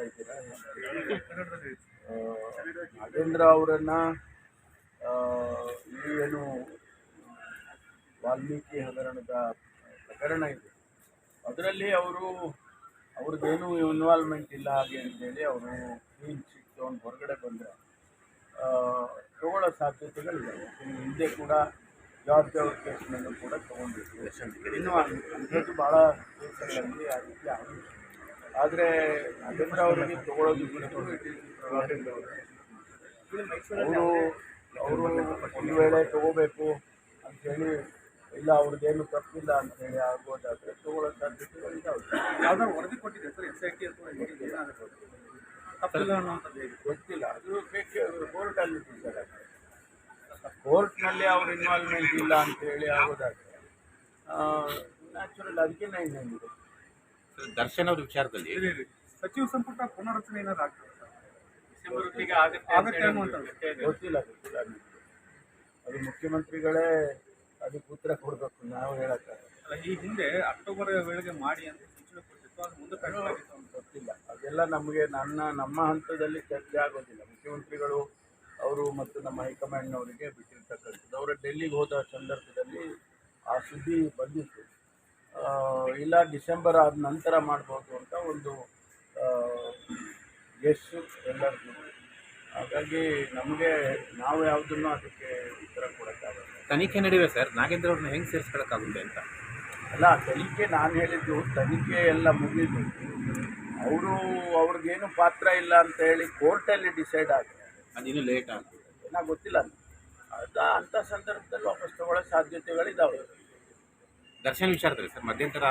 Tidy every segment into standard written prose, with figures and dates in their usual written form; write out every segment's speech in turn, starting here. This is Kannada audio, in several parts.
ಇದ್ದೀರಾ? ನಾಗೇಂದ್ರ ಅವರನ್ನು ಈ ಏನು ವಾಲ್ಮೀಕಿ ಹಗರಣದ ಪ್ರಕರಣ ಇದೆ ಅದರಲ್ಲಿ ಅವ್ರದ್ದೇನು ಇನ್ವಾಲ್ವ್ಮೆಂಟ್ ಇಲ್ಲ ಹಾಗೆ ಅಂತೇಳಿ ಅವರು ಕ್ಲೀನ್ ಚಿಟ್ ತೊಗೊಂಡು ಹೊರಗಡೆ ಬಂದರೆ ತಗೊಳ್ಳೋ ಸಾಧ್ಯತೆಗಳಿದೆ. ಹಿಂದೆ ಕೂಡ ಜಾರ್ಜ್ ಅವ್ರ ಕೇಸ್ನಲ್ಲೂ ಕೂಡ ತೊಗೊಂಡಿದ್ರು. ಇನ್ನೂ ಅಂಥದ್ದು ಭಾಳ ಕೇಸ್ಗಳಲ್ಲಿ ಆ ರೀತಿ ಆಗಿದೆ. ಆದರೆ ನಾಗೇಂದ್ರ ಅವರಿಗೆ ತಗೊಳ್ಳೋದು ಬಿಟ್ಟು ಅವರು ಒಂದು ವೇಳೆ ತಗೋಬೇಕು ಅಂಥೇಳಿ ಇಲ್ಲ ಅವ್ರದ್ದೇನು ತಪ್ಪಿಲ್ಲ ಅಂಥೇಳಿ ಆಗ್ಬೋದಾದರೆ ತಗೊಳ್ಳೋ ಸಾಧ್ಯತೆಗಳಿದ್ದಾವೆ. ಯಾವ್ದಾದ್ರು ವರದಿ ಕೊಟ್ಟಿದೆ ಸರ್ SIT ಅಥವಾ ತಪ್ಪಿಲ್ಲ ಅನ್ನೋಂಥದ್ದು ಗೊತ್ತಿಲ್ಲ, ಅದು ಕೋರ್ಟಲ್ಲಿ ಡಿಸೈಡ್ ಆಗ್ತದೆ. ಕೋರ್ಟ್ನಲ್ಲಿ ಅವ್ರ ಇನ್ವಾಲ್ವ್ಮೆಂಟ್ ಇಲ್ಲ ಅಂತೇಳಿ ಆಗೋದಾದರೆ ನ್ಯಾಚುರಲ್ ಅದಕ್ಕೆ ಇನ್ನೇನಿದೆ. ದರ್ಶನ್ ಅವ್ರ ವಿಚಾರದಲ್ಲಿ ಸಚಿವ ಸಂಪುಟ ಪುನರ್ರಚನೆ ಏನಾದ್ರು ಆಗ್ತದೆ ಸರ್? ಡಿಸೆಂಬರ್ ಹೊತ್ತಿಗೆ ಆಗುತ್ತೆ ಅನ್ನುವಂಥದ್ದು ಗೊತ್ತಿಲ್ಲ. ಅದು ಮುಖ್ಯಮಂತ್ರಿಗಳೇ ಅದಕ್ಕೆ ಉತ್ತರ ಕೊಡಬೇಕು, ನಾವು ಹೇಳಕ್ಕಾಗಲ್ಲ. ಈ ಹಿಂದೆ ಅಕ್ಟೋಬರ್ ವೇಳೆಗೆ ಮಾಡಿ ಅಂತ ಸೂಚನೆ ಕೊಟ್ಟಿತ್ತು, ಅದು ಮುಂದೆ ಕಡಿಮೆ ಗೊತ್ತಿಲ್ಲ. ಅದೆಲ್ಲ ನಮಗೆ ನಮ್ಮ ಹಂತದಲ್ಲಿ ಚರ್ಚೆ ಆಗೋದಿಲ್ಲ. ಮುಖ್ಯಮಂತ್ರಿಗಳು ಅವರು ಮತ್ತು ನಮ್ಮ ಹೈಕಮಾಂಡ್ನವರಿಗೆ ಬಿಟ್ಟಿರ್ತಕ್ಕಂಥದ್ದು. ಅವರು ಡೆಲ್ಲಿಗೆ ಹೋದ ಸಂದರ್ಭದಲ್ಲಿ ಆ ಸುದ್ದಿ ಬಂದಿತ್ತು. ಇಲ್ಲ ಡಿಸೆಂಬರ್ ಆದ ನಂತರ ಮಾಡ್ಬೋದು ಅಂತ ಒಂದು ಗೆಸ್ಸು ಎಲ್ಲರಿಗೂ. ಹಾಗಾಗಿ ನಾವು ಯಾವುದನ್ನು ಅದಕ್ಕೆ ಉತ್ತರ ಕೊಡೋಕ್ಕಾಗಲ್ಲ. ತನಿಖೆ ನಡೆಯುವೆ ಸರ್, ನಾಗೇಂದ್ರ ಅವ್ರನ್ನ ಹೆಂಗೆ ಸೇರಿಸ್ಕೊಳ್ಳೋಕ್ಕಾಗುತ್ತೆ ಅಂತ ಅಲ್ಲ, ತನಿಖೆ ನಾನು ಹೇಳಿದ್ದು ತನಿಖೆ ಎಲ್ಲ ಮುಗಿದು ಅವ್ರಿಗೇನು ಪಾತ್ರ ಇಲ್ಲ ಅಂತ ಹೇಳಿ ಕೋರ್ಟಲ್ಲಿ ಡಿಸೈಡ್ ಆಗಿದೆ. ಅದಿನ್ನೂ ಲೇಟ್ ಆಗ್ತದೆ, ಏನೋ ಗೊತ್ತಿಲ್ಲ. ಅಂಥ ಸಂದರ್ಭದಲ್ಲಿ ವಾಪಸ್ ತಗೊಳ್ಳೋ ಸಾಧ್ಯತೆಗಳಿದ್ದಾವೆ. ದರ್ಶನ್ ವಿಚಾರದಲ್ಲಿ ಸರ್ ಮಧ್ಯಂತರ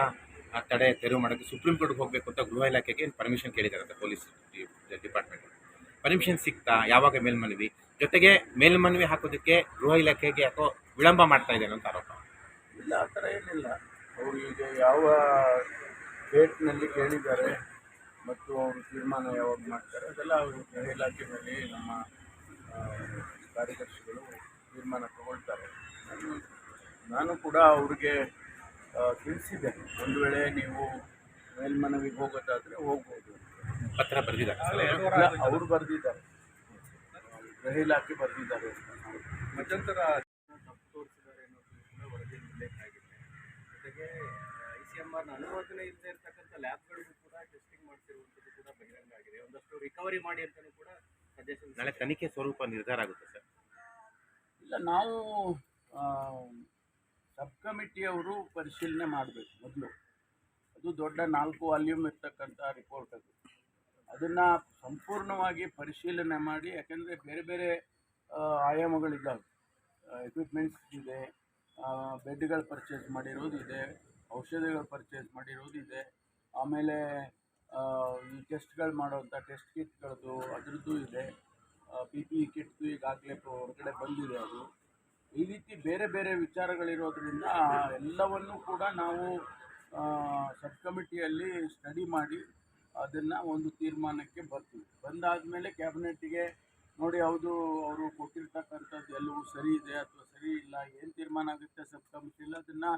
ತಡೆ ತೆರವು ಮಾಡೋಕ್ಕೆ ಸುಪ್ರೀಂ ಕೋರ್ಟ್ಗೆ ಹೋಗಬೇಕು ಅಂತ ಗೃಹ ಇಲಾಖೆಗೆ ಪರ್ಮಿಷನ್ ಕೇಳಿದಾರಂತೆ ಪೊಲೀಸ್ ಡಿಪಾರ್ಟ್ಮೆಂಟ್. ಪರ್ಮಿಷನ್ ಸಿಗ್ತಾ? ಯಾವಾಗ ಮೇಲ್ಮನವಿ? ಜೊತೆಗೆ ಮೇಲ್ಮನವಿ ಹಾಕೋದಕ್ಕೆ ಗೃಹ ಇಲಾಖೆಗೆ ಯಾಕೋ ವಿಳಂಬ ಮಾಡ್ತಾ ಇದ್ದಾರೆ ಅಂತ ಆರೋಪ. ಇಲ್ಲ, ಆ ಥರ ಏನಿಲ್ಲ. ಅವರು ಈಗ ಯಾವ ಡೇಟ್ನಲ್ಲಿ ಕೇಳಿದ್ದಾರೆ ಮತ್ತು ಅವರು ತೀರ್ಮಾನ ಯಾವಾಗ ಮಾಡ್ತಾರೆ ಅದೆಲ್ಲ ಅವರು ಗೃಹ ಇಲಾಖೆ ಮೇಲೆ ನಮ್ಮ ಕಾರ್ಯದರ್ಶಿಗಳು ತೀರ್ಮಾನ ತಗೊಳ್ತಾರೆ. ನಾನು ಕೂಡ ಅವ್ರಿಗೆ ತಿಳಿಸಿದ್ದೇನೆ, ಒಂದು ವೇಳೆ ನೀವು ಮೇಲ್ಮನವಿಗೆ ಹೋಗೋದಾದರೆ ಹೋಗ್ಬೋದು. ಪತ್ರ ಬರೆದಿದ್ದಾರೆ ಅವರು ಬರೆದಿದ್ದಾರೆ, ಗೃಹ ಇಲಾಖೆ ಬರೆದಿದ್ದಾರೆ ಅಂತ. ಮಧ್ಯಂತರ ತಪ್ಪು ತೋರಿಸಿದ್ದಾರೆ ಅನ್ನೋದು ಕೂಡ ವರದಿಯಲ್ಲಿ ಉಲ್ಲೇಖ ಆಗಿದೆ. ಜೊತೆಗೆ ICMR ಅನುಮೋದನೆ ಇಲ್ಲದೆ ಇರತಕ್ಕಂಥ ಲ್ಯಾಬ್ಗಳಿಗೂ ಕೂಡ ಟೆಸ್ಟಿಂಗ್ ಮಾಡ್ತಿರುವಂಥದ್ದು ಕೂಡ ಬಹಿರಂಗ ಆಗಿದೆ. ಒಂದಷ್ಟು ರಿಕವರಿ ಮಾಡಿ ಅಂತಲೂ ಕೂಡ ಸಜೆಷನ್. ನಾಳೆ ತನಿಖೆ ಸ್ವರೂಪ ನಿರ್ಧಾರ ಆಗುತ್ತೆ ಸರ್? ಇಲ್ಲ, ನಾವು ಸಬ್ ಕಮಿಟಿಯವರು ಪರಿಶೀಲನೆ ಮಾಡಬೇಕು ಮೊದಲು. ಅದು ದೊಡ್ಡ 4 ವಾಲ್ಯೂಮ್ ಇರ್ತಕ್ಕಂಥ ರಿಪೋರ್ಟ್ ಅದು. ಅದನ್ನು ಸಂಪೂರ್ಣವಾಗಿ ಪರಿಶೀಲನೆ ಮಾಡಿ, ಯಾಕೆಂದರೆ ಬೇರೆ ಬೇರೆ ಆಯಾಮಗಳಿದ್ದಾವೆ. ಎಕ್ವಿಪ್ಮೆಂಟ್ಸ್ ಇದೆ, ಬೆಡ್ಗಳು ಪರ್ಚೇಸ್ ಮಾಡಿರೋದಿದೆ, ಔಷಧಿಗಳು ಪರ್ಚೇಸ್ ಮಾಡಿರೋದಿದೆ, ಆಮೇಲೆ ಈ ಟೆಸ್ಟ್ಗಳು ಮಾಡೋವಂಥ ಟೆಸ್ಟ್ ಕಿಟ್ಗಳದ್ದು ಅದರದ್ದು ಇದೆ, PPE ಕಿಟ್ದು ಈಗಾಗಲೇ ಹೊರಗಡೆ ಬಂದಿದೆ. ಅದು ಈ ರೀತಿ ಬೇರೆ ಬೇರೆ ವಿಚಾರಗಳಿರೋದ್ರಿಂದ ಎಲ್ಲವನ್ನೂ ಕೂಡ ನಾವು ಸಬ್ ಕಮಿಟಿಯಲ್ಲಿ ಸ್ಟಡಿ ಮಾಡಿ ಅದನ್ನು ಒಂದು ತೀರ್ಮಾನಕ್ಕೆ ಬರ್ತೀವಿ. ಬಂದಾದಮೇಲೆ ಕ್ಯಾಬಿನೆಟ್ಟಿಗೆ ನೋಡಿ ಹೌದು ಅವರು ಕೊಟ್ಟಿರ್ತಕ್ಕಂಥದ್ದು ಎಲ್ಲವೂ ಸರಿ ಇದೆ ಅಥವಾ ಸರಿ ಇಲ್ಲ, ಏನು ತೀರ್ಮಾನ ಆಗುತ್ತೆ ಸಬ್ ಕಮಿಟಿಯಲ್ಲಿ ಅದನ್ನು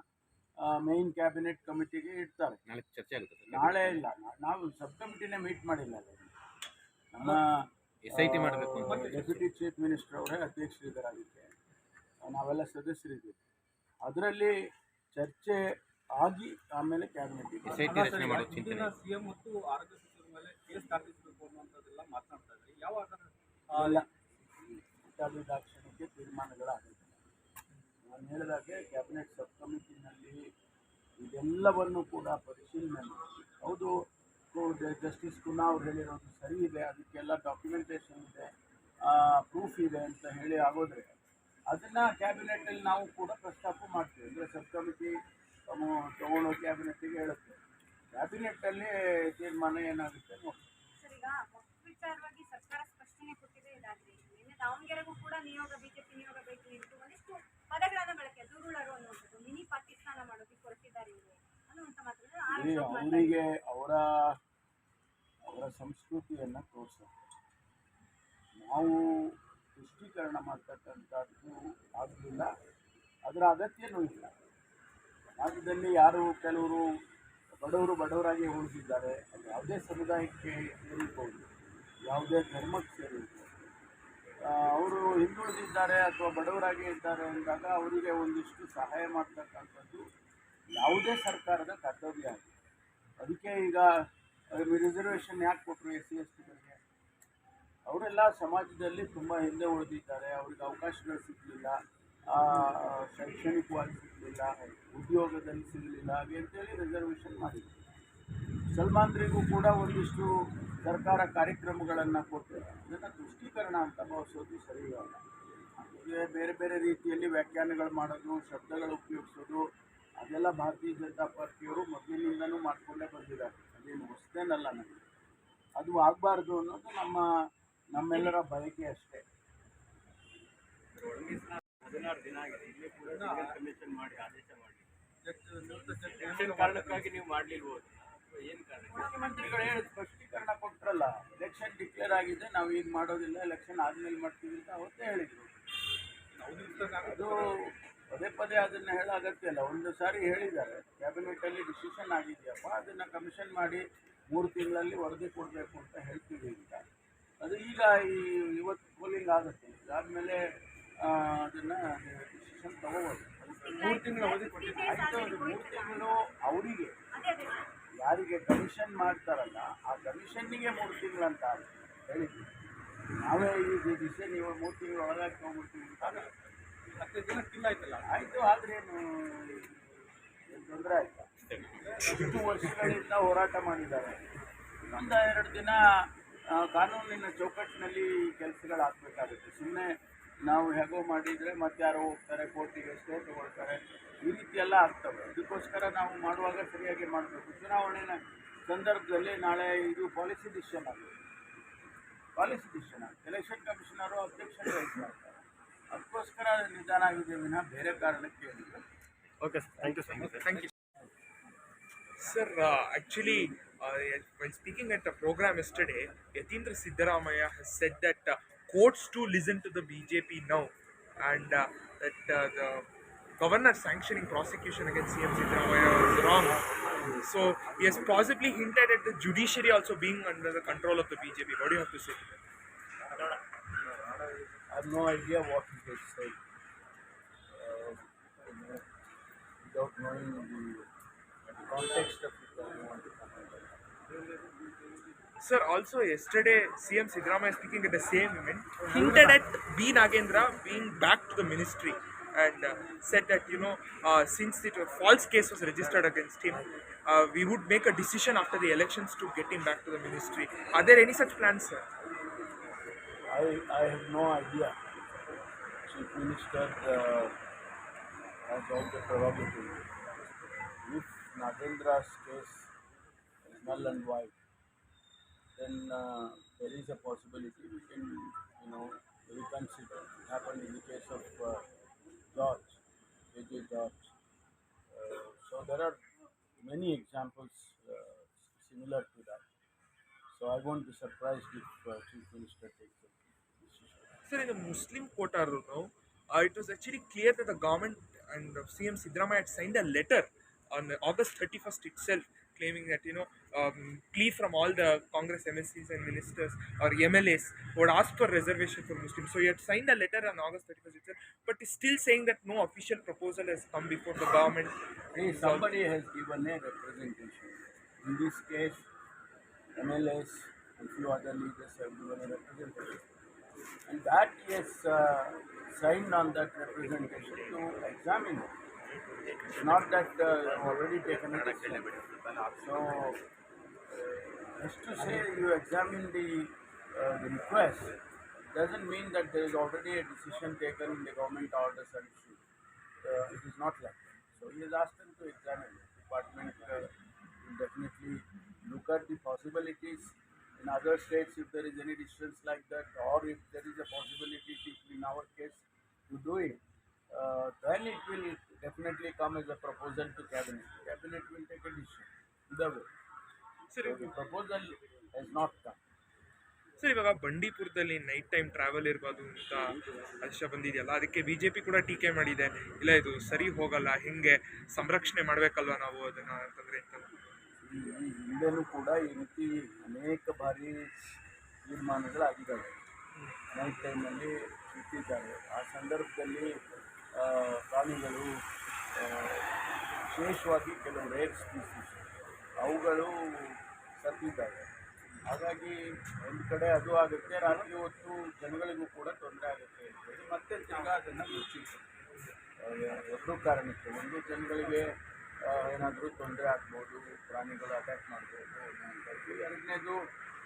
ಮೇಯ್ನ್ ಕ್ಯಾಬಿನೆಟ್ ಕಮಿಟಿಗೆ ಇಡ್ತಾರೆ. ನಾಳೆ ಚರ್ಚೆ ಆಗುತ್ತೆ ಸರ್? ನಾಳೆ ಇಲ್ಲ, ನಾವು ಸಬ್ ಕಮಿಟಿನೇ ಮೀಟ್ ಮಾಡಿಲ್ಲ. ನಮ್ಮ SIT ಮಾಡಬೇಕು ಅಂತ ಡೆಪ್ಯೂಟಿ ಚೀಫ್ ಮಿನಿಸ್ಟರ್ ಅವರೇ ಅಧ್ಯಕ್ಷರಿದ್ದಾರೆ. ಅದಕ್ಕೆ ನಾವೆಲ್ಲ ಸದಸ್ಯರಿದ್ದೀವಿ. ಅದರಲ್ಲಿ ಚರ್ಚೆ ಆಗಿ ಆಮೇಲೆ ಕ್ಯಾಬಿನೆಟ್ SIT ರಚನೆ ಮಾಡೋ ಚಿಂತನೆ. CM ಮತ್ತು ಆರೋಗ್ಯ ಸಚಿವರ ಮೇಲೆ ಕೇಸ್ ದಾಖಲಿಸಬೇಕು ಅನ್ನುವಂಥದ್ದೆಲ್ಲ ಮಾತನಾಡ್ತಾ ಇದ್ದಾರೆ. ಯಾವ ದಾಕ್ಷಿಣ್ಯಕ್ಕೆ ತೀರ್ಮಾನಗಳಾಗಿದೆ. ನಾನು ಹೇಳಿದಾಗೆ ಕ್ಯಾಬಿನೆಟ್ ಸಬ್ ಕಮಿಟಿನಲ್ಲಿ ಇದೆಲ್ಲವನ್ನು ಕೂಡ ಪರಿಶೀಲನೆ ಮಾಡಿ, ಹೌದು ಜಸ್ಟಿಸ್ ಕುನ್ನಾ ಅವ್ರು ಹೇಳಿರೋದು ಸರಿ ಇದೆ, ಅದಕ್ಕೆಲ್ಲ ಡಾಕ್ಯುಮೆಂಟೇಷನ್ ಇದೆ, ಪ್ರೂಫ್ ಇದೆ ಅಂತ ಹೇಳಿ ಆಗೋದ್ರೆ ಅದನ್ನು ಕ್ಯಾಬಿನೆಟಲ್ಲಿ ನಾವು ಕೂಡ ಪ್ರಸ್ತಾಪ ಮಾಡ್ತೀವಿ. ಅಂದರೆ ಸಬ್ ಕಮಿಟಿ ತೊಗೊಂಡು ಕ್ಯಾಬಿನೆಟ್ಟಿಗೆ ಹೇಳುತ್ತೆ, ಕ್ಯಾಬಿನೆಟ್ಟಲ್ಲಿ ತೀರ್ಮಾನ ಏನಾಗುತ್ತೆ ನೋಡಿ. ಸರ್, ಈಗ ವಿಚಾರವಾಗಿ ಸರ್ಕಾರ ಸ್ಪಷ್ಟನೆ ಕೊಟ್ಟಿದೆ. ಇದಾದ್ರೆ ನಿನ್ನೆ ದಾವಣಗೆರೆಗೂ ಕೂಡ ಬಿಜೆಪಿ ನಿಯೋಗ ಭೇಟಿ ನೀಡಿದ್ದು ಒಂದಿಷ್ಟು ಪದಗಳನ್ನು ಬಳಕೆ ದುರುಳರು ಅನ್ನುವಂಥದ್ದು, ಮಿನಿ ಪಾಕಿಸ್ತಾನ ಮಾಡೋದಕ್ಕೆ ಹೊರಟಿದ್ದಾರೆ ಇವರು ಅನ್ನುವಂಥ ಮಾತುಗಳು ಅವರಿಗೆ ಅವರ ಸಂಸ್ಕೃತಿಯನ್ನು ತೋರಿಸುತ್ತೆ. ನಾವು ತುಷ್ಟೀಕರಣ ಮಾಡ್ತಕ್ಕಂಥದ್ದು ಆಗಲಿಲ್ಲ, ಅದರ ಅಗತ್ಯನೂ ಇಲ್ಲ. ರಾಜ್ಯದಲ್ಲಿ ಕೆಲವರು ಬಡವರಾಗಿ ಉಳಿದಿದ್ದಾರೆ, ಅದು ಯಾವುದೇ ಸಮುದಾಯಕ್ಕೆ ಇರ್ಬೋದು. ಯಾವುದೇ ಧರ್ಮಕ್ಕೆ ಸೇರಿಲ್ಲ. ಅವರು ಹಿಂದುಳಿದಿದ್ದಾರೆ ಅಥವಾ ಬಡವರಾಗಿ ಇದ್ದಾರೆ ಅಂದಾಗ ಅವರಿಗೆ ಒಂದಿಷ್ಟು ಸಹಾಯ ಮಾಡ್ತಕ್ಕಂಥದ್ದು ಯಾವುದೇ ಸರ್ಕಾರದ ಕರ್ತವ್ಯ ಆಗಿದೆ. ಅದಕ್ಕೆ ಈಗ ರಿಸರ್ವೇಷನ್ ಯಾಕೆ ಕೊಟ್ಟರು SC/STಗಳಿಗೆ? ಅವರೆಲ್ಲ ಸಮಾಜದಲ್ಲಿ ತುಂಬ ಹಿಂದೆ ಉಳಿದಿದ್ದಾರೆ, ಅವ್ರಿಗೆ ಅವಕಾಶಗಳು ಸಿಗಲಿಲ್ಲ, ಶೈಕ್ಷಣಿಕವಾಗಿ ಸಿಗಲಿಲ್ಲ, ಉದ್ಯೋಗದಲ್ಲಿ ಸಿಗಲಿಲ್ಲ, ಹಾಗೆ ಅಂತೇಳಿ ರಿಸರ್ವೇಷನ್ ಮಾಡಿದ್ರು. ಮುಸಲ್ಮಾನರಿಗೂ ಕೂಡ ಒಂದಿಷ್ಟು ಸರ್ಕಾರ ಕಾರ್ಯಕ್ರಮಗಳನ್ನು ಕೊಟ್ಟರೆ ಅದನ್ನು ತುಷ್ಟೀಕರಣ ಅಂತ ಭಾವಿಸೋದು ಸರಿಯಲ್ಲ. ಹಾಗೆ ಬೇರೆ ಬೇರೆ ರೀತಿಯಲ್ಲಿ ವ್ಯಾಖ್ಯಾನಗಳು ಮಾಡೋದು, ಶಬ್ದಗಳು ಉಪಯೋಗಿಸೋದು, ಅದೆಲ್ಲ ಭಾರತೀಯ ಜನತಾ ಪಾರ್ಟಿಯವರು ಮೊದಲಿನಿಂದನೂ ಮಾಡಿಕೊಂಡೇ ಬಂದಿದ್ದಾರೆ. ಅದೇನು ಹೊಸದೇನಲ್ಲ ನಮಗೆ. ಅದು ಆಗಬಾರ್ದು ಅನ್ನೋದು ನಮ್ಮೆಲ್ಲರ ಬಯಕೆ ಅಷ್ಟೇ. 16 ದಿನ ಆಗಿದೆ, ಇಲ್ಲಿ ಕೂಡ ಕಮಿಷನ್ ಮಾಡಿ ಆದೇಶ ಮಾಡಿ ಕಾರಣಕ್ಕಾಗಿ ನೀವು ಮಾಡಲಿಲ್ಬೋದು, ಏನು ಕಾರಣ? ಮುಖ್ಯಮಂತ್ರಿಗಳು ಹೇಳಿ ಸ್ಪಷ್ಟೀಕರಣ ಕೊಟ್ಟರಲ್ಲ, ಎಲೆಕ್ಷನ್ ಡಿಕ್ಲೇರ್ ಆಗಿದೆ, ನಾವು ಈಗ ಮಾಡೋದಿಲ್ಲ, ಎಲೆಕ್ಷನ್ ಆದಮೇಲೆ ಮಾಡ್ತೀವಿ ಅಂತ ಅವತ್ತೇ ಹೇಳಿದರು. ಅದು ಪದೇ ಪದೇ ಅದನ್ನು ಹೇಳೋ ಅಗತ್ಯ ಇಲ್ಲ. ಒಂದು ಸಾರಿ ಹೇಳಿದ್ದಾರೆ, ಕ್ಯಾಬಿನೆಟಲ್ಲಿ ಡಿಸಿಷನ್ ಆಗಿದೆಯಪ್ಪ, ಅದನ್ನು ಕಮಿಷನ್ ಮಾಡಿ 3 ತಿಂಗಳಲ್ಲಿ ವರದಿ ಕೊಡಬೇಕು ಅಂತ ಹೇಳ್ತೀವಿ ಈಗ. ಅದು ಈಗ ಇವತ್ತು ಪೋಲಿಂಗ್ ಆಗುತ್ತೆ, ಇದಾದಮೇಲೆ ಅದನ್ನು ಡಿಸಿಷನ್ ತಗೋಬೋದು. 3 ತಿಂಗಳ ಅವಧಿ ಕೊಟ್ಟಿದ್ದಾರೆ. ಆಯಿತು, ಅದು 3 ತಿಂಗಳು ಅವರಿಗೆ, ಯಾರಿಗೆ ಕಮಿಷನ್ ಮಾಡ್ತಾರಲ್ಲ ಆ ಕಮಿಷನ್ನಿಗೆ 3 ತಿಂಗಳಂತ ಹೇಳಿದ್ವಿ. ನಾವೇ ಈ ದಿವಸ ನೀವು 3 ತಿಂಗಳು ಒಳಗಾಗಿ ತೊಗೊಂಡ್ಬಿಡ್ತೀವಿ ಅಂತ 10 ದಿನಕ್ಕಿಲ್ಲ ಆಯ್ತಲ್ಲ. ಆಯಿತು, ಆದ್ರೇನು ತೊಂದರೆ ಆಯಿತಾ? ಎಷ್ಟು ವರ್ಷಗಳಿಂದ ಹೋರಾಟ ಮಾಡಿದ್ದಾರೆ. ಇನ್ನೊಂದು 2 ದಿನ ಕಾನೂನಿನ ಚೌಕಟ್ಟಿನಲ್ಲಿ ಕೆಲಸಗಳಾಗಬೇಕಾಗುತ್ತೆ. ಸುಮ್ಮನೆ ನಾವು ಹೇಗೋ ಮಾಡಿದರೆ ಮತ್ತೆ ಯಾರೋ ಹೋಗ್ತಾರೆ ಕೋರ್ಟಿಗೆ, ಸ್ಟೇ ತಗೊಳ್ತಾರೆ, ಈ ರೀತಿ ಎಲ್ಲ ಆಗ್ತವೆ. ಅದಕ್ಕೋಸ್ಕರ ನಾವು ಮಾಡುವಾಗ ಸರಿಯಾಗಿ ಮಾಡಬೇಕು. ಚುನಾವಣೆಯ ಸಂದರ್ಭದಲ್ಲಿ ನಾಳೆ ಇದು ಪಾಲಿಸಿ ಡಿಸಿಷನ್ ಆಗುತ್ತೆ. ಎಲೆಕ್ಷನ್ ಕಮಿಷನರು ಅಬ್ಜೆಕ್ಷನ್ ರೈಸ್ ಮಾಡ್ತಾರೆ. ಅದಕ್ಕೋಸ್ಕರ ನಿಧಾನ ಆಗಿದೆ ವಿನಃ ಬೇರೆ ಕಾರಣಕ್ಕೆ ಏನಿಲ್ಲ. Okay sir, thank you sir. Thank you. Sir, actually, while speaking at a program yesterday, Yatindra Siddaramaiah has said that courts too listen to the BJP now, and that the governor sanctioning prosecution against CM Siddaramaiah is wrong. So he has possibly hinted at the judiciary also being under the control of the BJP. What do you have to say? I have no idea what he has said. Without knowing the context of it, I don't want to comment on that. Sir, also yesterday CM Siddaramaiah speaking at the same event hinted at B. Nagendra being back to the ministry, and said that since the false case was registered against him, we would make a decision after the elections to get him back to the ministry. Are there any such plans, sir? I have no idea. Chief Minister has all the prerogative. If Nagendra's case is null and void, then there is a possibility we can, reconsider. It happened in the case of George, J.J. George. So there are many examples similar to that. So I won't be surprised if Chief Minister takes a decision. Sir, in the Muslim quota, it was actually clear that the government and CM Siddaramaiah had signed a letter on August 31st itself, claiming that plea from all the Congress MSCs and ministers or MLAs who would ask for reservation for Muslims. So he had signed a letter on August 31st itself, but is still saying that no official proposal has come before the government. Somebody has given a representation. In this case, MLAs and few other leaders have given a representation, and that he has signed on that representation to examine it. It's not that already taken a decision. So just to say you examine the request doesn't mean that there is already a decision taken in the government orders and issued. It is not like that. So he has asked them to examine. The department will definitely look at the possibilities in other states if there is any decisions like that, or if there is a possibility in our case to do it, then it will definitely come as a proposal to cabinet. Cabinet will take a decision either way. Sir, So the proposal has not come. Sir, ಇವಾಗ ಬಂಡೀಪುರದಲ್ಲಿ ನೈಟ್ ಟೈಮ್ ಟ್ರಾವೆಲ್ ಇರ್ಬೋದು ಅಂತ ಆದೇಶ ಬಂದಿದೆಯಲ್ಲ, ಅದಕ್ಕೆ BJP ಕೂಡ ಟೀಕೆ ಮಾಡಿದೆ. ಇಲ್ಲ, ಇದು ಸರಿ ಹೋಗಲ್ಲ, ಹಿಂಗೆ ಸಂರಕ್ಷಣೆ ಮಾಡಬೇಕಲ್ವ ನಾವು ಅದನ್ನು ಅಂತಂದರೆ. ಈ ಹಿಂದೆನೂ ಕೂಡ ಈ ರೀತಿ ಅನೇಕ ಬಾರಿ ತೀರ್ಮಾನಗಳಾಗಿದ್ದಾವೆ. ನೈಟ್ ಟೈಮಲ್ಲಿ ಬಿಟ್ಟಿದ್ದಾರೆ. ಆ ಸಂದರ್ಭದಲ್ಲಿ ಪ್ರಾಣಿಗಳು ವಿಶೇಷವಾಗಿ ಕೆಲವು ರೇರ್ ಸ್ಪೀಸೀಸ್ ಅವುಗಳು ಸತ್ತಿದ್ದಾವೆ. ಹಾಗಾಗಿ ಒಂದು ಕಡೆ ಅದು ಆಗುತ್ತೆ, ರಾತ್ರಿ ಹೊತ್ತು ಜನಗಳಿಗೂ ಕೂಡ ತೊಂದರೆ ಆಗುತ್ತೆ ಅಂತೇಳಿ ಮತ್ತೆ ತಿರ್ಗಾ ಅದನ್ನು ಮುಚ್ಚಿತ್ತು. ಎರಡೂ ಕಾರಣಕ್ಕೆ, ಒಂದು ಜನಗಳಿಗೆ ಏನಾದರೂ ತೊಂದರೆ ಆಗ್ಬೋದು, ಪ್ರಾಣಿಗಳು ಅಟ್ಯಾಕ್ ಮಾಡ್ಬೋದು ಅನ್ನುವಂಥದ್ದು. ಎರಡನೇದು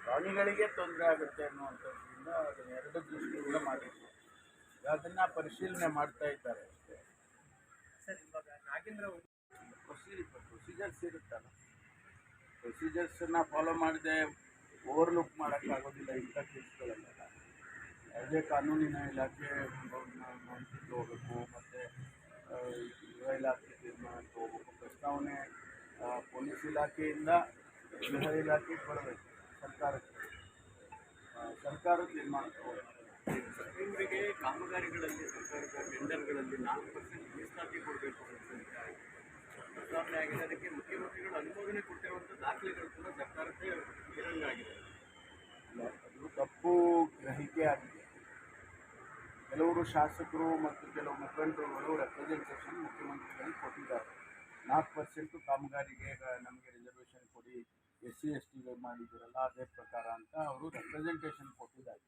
ಪ್ರಾಣಿಗಳಿಗೆ ತೊಂದರೆ ಆಗುತ್ತೆ ಅನ್ನುವಂಥದ್ರಿಂದ ಅದನ್ನು ಎರಡು ದೃಷ್ಟಿಯಿಂದ ಮಾಡಿದ್ರು. ಅದನ್ನು ಪರಿಶೀಲನೆ ಮಾಡ್ತಾ ಇದ್ದಾರೆ ಅಷ್ಟೇ. ಸರ್ ಇವಾಗ ನಾಗೇಂದ್ರ ಅವರು ಪ್ರೊಸೀಜರ್ಸ್ ಇರುತ್ತಲ್ಲ, ಪ್ರೊಸೀಜರ್ಸನ್ನು ಫಾಲೋ ಮಾಡದೆ ಓವರ್ಲುಕ್ ಮಾಡೋಕ್ಕಾಗೋದಿಲ್ಲ ಇಂಥ ಕೇಸ್ಗಳಲ್ಲೆಲ್ಲ. ಯಾವುದೇ ಕಾನೂನಿನ ಇಲಾಖೆ ನೋಡ್ಬಿಟ್ಟು ಹೋಗಬೇಕು, ಮತ್ತು ಗೃಹ ಇಲಾಖೆ ತೀರ್ಮಾನಕ್ಕೆ ಹೋಗಬೇಕು. ಪ್ರಸ್ತಾವನೆ ಪೊಲೀಸ್ ಇಲಾಖೆಯಿಂದ ಗೃಹ ಇಲಾಖೆಗೆ ಬರಬೇಕು, ಸರ್ಕಾರ ತೀರ್ಮಾನಕ್ಕೆ ಹೋಗಬೇಕು. ಇವರಿಗೆ ಕಾಮಗಾರಿಗಳಲ್ಲಿ ಸರ್ಕಾರದ ಟೆಂಡರ್ಗಳಲ್ಲಿ 4% ಮೀಸಲಾತಿ ಕೊಡಬೇಕು ಅಂತ ಪ್ರಸ್ತಾವನೆ ಆಗಿದೆ. ಅದಕ್ಕೆ ಮುಖ್ಯಮಂತ್ರಿಗಳು ಅನುಮೋದನೆ ಕೊಟ್ಟಿರುವಂಥ ದಾಖಲೆಗಳು ಕೂಡ ಸರ್ಕಾರಕ್ಕೆ ಇರಂಗಾಗಿದೆ. ಅದು ತಪ್ಪು ಗ್ರಹಿಕೆ ಆಗಿದೆ. ಕೆಲವರು ಶಾಸಕರು ಮತ್ತು ಕೆಲವು ಮುಖಂಡರುಗಳು ರೆಪ್ರೆಸೆಂಟೇಷನ್ ಮುಖ್ಯಮಂತ್ರಿಗಳಿಗೆ ಕೊಟ್ಟಿದ್ದಾರೆ. 4% ಕಾಮಗಾರಿಗೆ ನಮಗೆ ರಿಸರ್ವೇಷನ್ ಕೊಡಿ, SC STಗೆ ಮಾಡಿದ್ದೀರಲ್ಲ ಅದೇ ಪ್ರಕಾರ ಅಂತ ಅವರು ರೆಪ್ರೆಸೆಂಟೇಷನ್ ಕೊಟ್ಟಿದ್ದಾರೆ.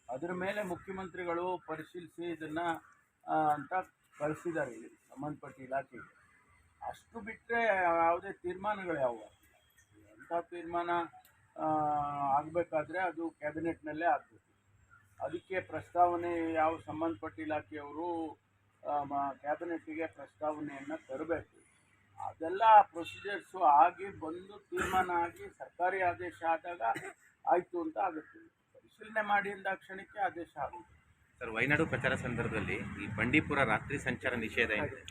ಅದರ ಮೇಲೆ ಮುಖ್ಯಮಂತ್ರಿಗಳು ಪರಿಶೀಲಿಸಿ ಇದನ್ನು ಅಂತ ಕಳಿಸಿದ್ದಾರೆ ಇಲ್ಲಿ ಸಂಬಂಧಪಟ್ಟ ಇಲಾಖೆಗೆ. ಅಷ್ಟು ಬಿಟ್ಟರೆ ಯಾವುದೇ ತೀರ್ಮಾನಗಳು ಯಾವುವು ಅಂಥ ತೀರ್ಮಾನ ಆಗಬೇಕಾದ್ರೆ ಅದು ಕ್ಯಾಬಿನೆಟ್ನಲ್ಲೇ ಆಗಬೇಕು. ಅದಕ್ಕೆ ಪ್ರಸ್ತಾವನೆ ಯಾವ ಸಂಬಂಧಪಟ್ಟ ಇಲಾಖೆಯವರು ಕ್ಯಾಬಿನೆಟ್ಟಿಗೆ ಪ್ರಸ್ತಾವನೆಯನ್ನು ತರಬೇಕು. ಅದೆಲ್ಲ ಪ್ರೊಸೀಜರ್ಸು ಆಗಿ ಬಂದು ತೀರ್ಮಾನ ಆಗಿ ಸರ್ಕಾರಿ ಆದೇಶ ಆದಾಗ ಆಯಿತು ಅಂತ ಆಗುತ್ತೆ. ಪರಿಶೀಲನೆ ಮಾಡಿ ಕ್ಷಣಕ್ಕೆ ಆದೇಶ ಆಗುತ್ತೆ. ಸರ್, ವಯನಾಡು ಪ್ರಚಾರ ಸಂದರ್ಭದಲ್ಲಿ ಈ ಬಂಡೀಪುರ ರಾತ್ರಿ ಸಂಚಾರ ನಿಷೇಧ ಏನಿದೆ,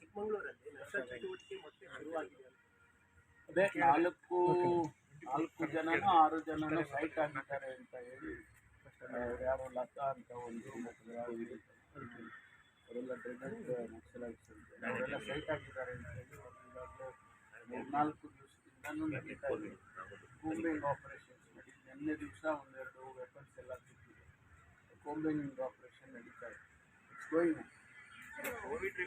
ಚಿಕ್ಕಮಗಳೂರಲ್ಲಿ ನಕ್ಸಲ್ ಚಟುವಟಿಕೆ ಮತ್ತೆ ಶುರುವಾಗಿದೆ. ಅದೇ 4 ಜನನೋ 6 ಜನನೋ ಸೈಟ್ ಆಗಿದ್ದಾರೆ ಅಂತ ಹೇಳಿ ಯಾರೋ ಲತಾ ಅಂತ ಒಂದು ಅವರೆಲ್ಲ ಡ್ರೆನೆಡ್ ನಕ್ಸಲೈಟ್ಸ್ ಅವರೆಲ್ಲ ಸೈಟ್ ಆಗಿದ್ದಾರೆ ಅಂತ ಹೇಳಿ ಈಗಾಗಲೇ 4 ದಿವಸದಿಂದನೂ ನಡೀತಾ ಇದೆ. ಕೂಂಬಿಂಗ್ ಆಪರೇಷನ್ಸ್ ನಿನ್ನೆ ದಿವಸ 1-2 ವೆಪನ್ಸ್ ಎಲ್ಲ ಸಿಕ್ಕಿದೆ. ಕೂಂಬಿಂಗ್ ಆಪರೇಷನ್ ನಡೀತಾ ಇದೆ. It's going. ಕೋವಿಡ್